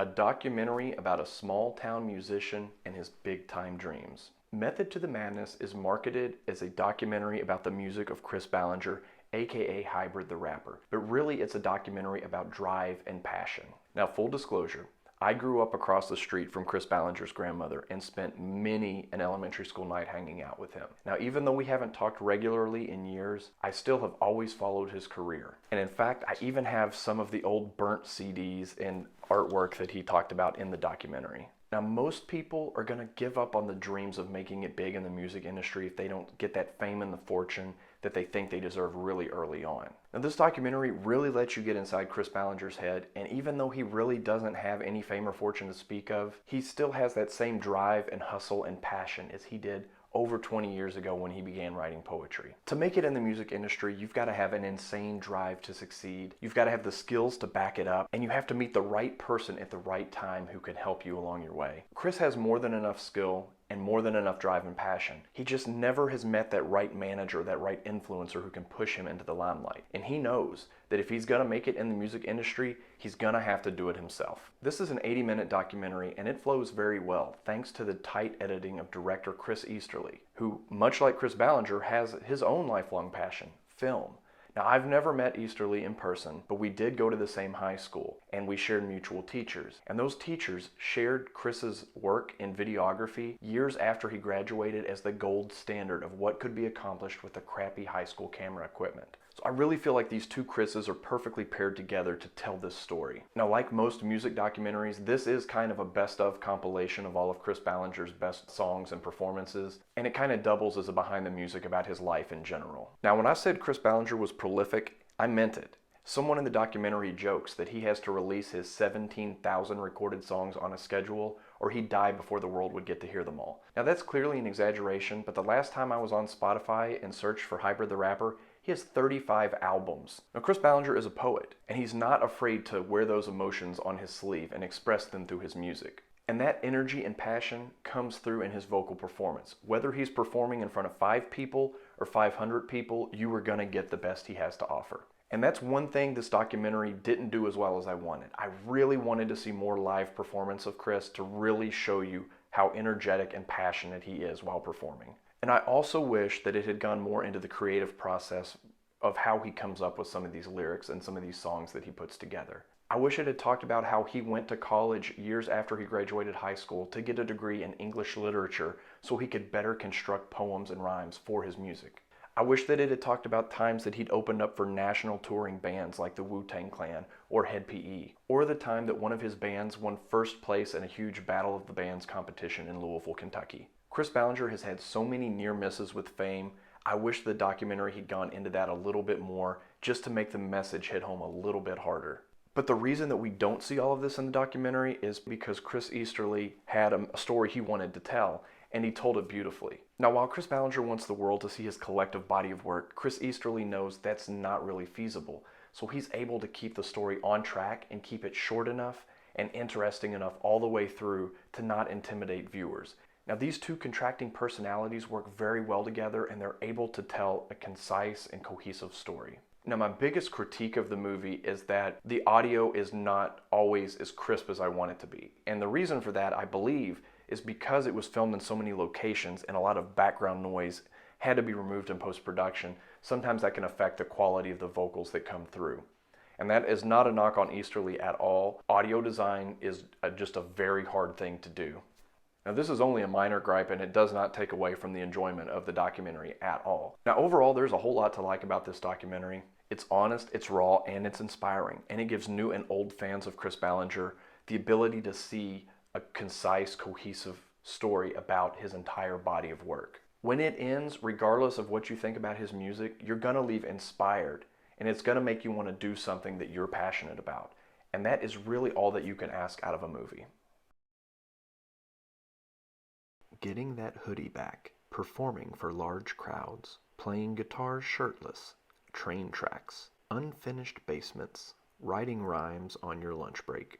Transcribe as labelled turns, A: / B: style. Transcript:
A: a documentary about a small-town musician and his big-time dreams. Method to the Madness is marketed as a documentary about the music of Chris Ballinger, aka Hybrid the Rapper, but really it's a documentary about drive and passion. Now, full disclosure, I grew up across the street from Chris Ballinger's grandmother and spent many an elementary school night hanging out with him. Now, even though we haven't talked regularly in years, I still have always followed his career. And in fact, I even have some of the old burnt CDs and artwork that he talked about in the documentary. Now, most people are going to give up on the dreams of making it big in the music industry if they don't get that fame and the fortune that they think they deserve really early on. Now, this documentary really lets you get inside Chris Ballinger's head, and even though he really doesn't have any fame or fortune to speak of, he still has that same drive and hustle and passion as he did over 20 years ago when he began writing poetry. To make it in the music industry, you've got to have an insane drive to succeed. You've got to have the skills to back it up, and you have to meet the right person at the right time who can help you along your way. Chris has more than enough skill and more than enough drive and passion. He just never has met that right manager, that right influencer who can push him into the limelight. And he knows that if he's gonna make it in the music industry, he's gonna have to do it himself. This is an 80-minute documentary, and it flows very well thanks to the tight editing of director Chris Easterly, who, much like Chris Ballinger, has his own lifelong passion, film. Now, I've never met Easterly in person, but we did go to the same high school, and we shared mutual teachers. And those teachers shared Chris's work in videography years after he graduated as the gold standard of what could be accomplished with the crappy high school camera equipment. So I really feel like these two Chris's are perfectly paired together to tell this story. Now, like most music documentaries, this is kind of a best-of compilation of all of Chris Ballinger's best songs and performances, and it kind of doubles as a behind the music about his life in general. Now, when I said Chris Ballinger was prolific, I meant it. Someone in the documentary jokes that he has to release his 17,000 recorded songs on a schedule, or he'd die before the world would get to hear them all. Now, that's clearly an exaggeration, but the last time I was on Spotify and searched for Hybrid the Rapper, he has 35 albums. Now, Chris Ballinger is a poet, and he's not afraid to wear those emotions on his sleeve and express them through his music. And that energy and passion comes through in his vocal performance. Whether he's performing in front of 5 people or 500 people, you are gonna get the best he has to offer. And that's one thing this documentary didn't do as well as I wanted. I really wanted to see more live performance of Chris to really show you how energetic and passionate he is while performing. And I also wish that it had gone more into the creative process of how he comes up with some of these lyrics and some of these songs that he puts together. I wish it had talked about how he went to college years after he graduated high school to get a degree in English literature so he could better construct poems and rhymes for his music. I wish that it had talked about times that he'd opened up for national touring bands like the Wu-Tang Clan or Head PE, or the time that one of his bands won first place in a huge Battle of the Bands competition in Louisville, Kentucky. Chris Ballinger has had so many near misses with fame. I wish the documentary had gone into that a little bit more just to make the message hit home a little bit harder. But the reason that we don't see all of this in the documentary is because Chris Easterly had a story he wanted to tell, and he told it beautifully. Now, while Chris Ballinger wants the world to see his collective body of work, Chris Easterly knows that's not really feasible. So he's able to keep the story on track and keep it short enough and interesting enough all the way through to not intimidate viewers. Now, these two contracting personalities work very well together, and they're able to tell a concise and cohesive story. Now, my biggest critique of the movie is that the audio is not always as crisp as I want it to be. And the reason for that, I believe, is because it was filmed in so many locations and a lot of background noise had to be removed in post-production. Sometimes that can affect the quality of the vocals that come through. And that is not a knock on Easterly at all. Audio design is just a very hard thing to do. Now, this is only a minor gripe, and it does not take away from the enjoyment of the documentary at all. Now, overall, there's a whole lot to like about this documentary. It's honest, it's raw, and it's inspiring, and it gives new and old fans of Chris Ballinger the ability to see a concise, cohesive story about his entire body of work. When it ends, regardless of what you think about his music, you're gonna leave inspired, and it's gonna make you want to do something that you're passionate about. And that is really all that you can ask out of a movie. Getting that hoodie back, performing for large crowds, playing guitar shirtless, train tracks, unfinished basements, writing rhymes on your lunch break.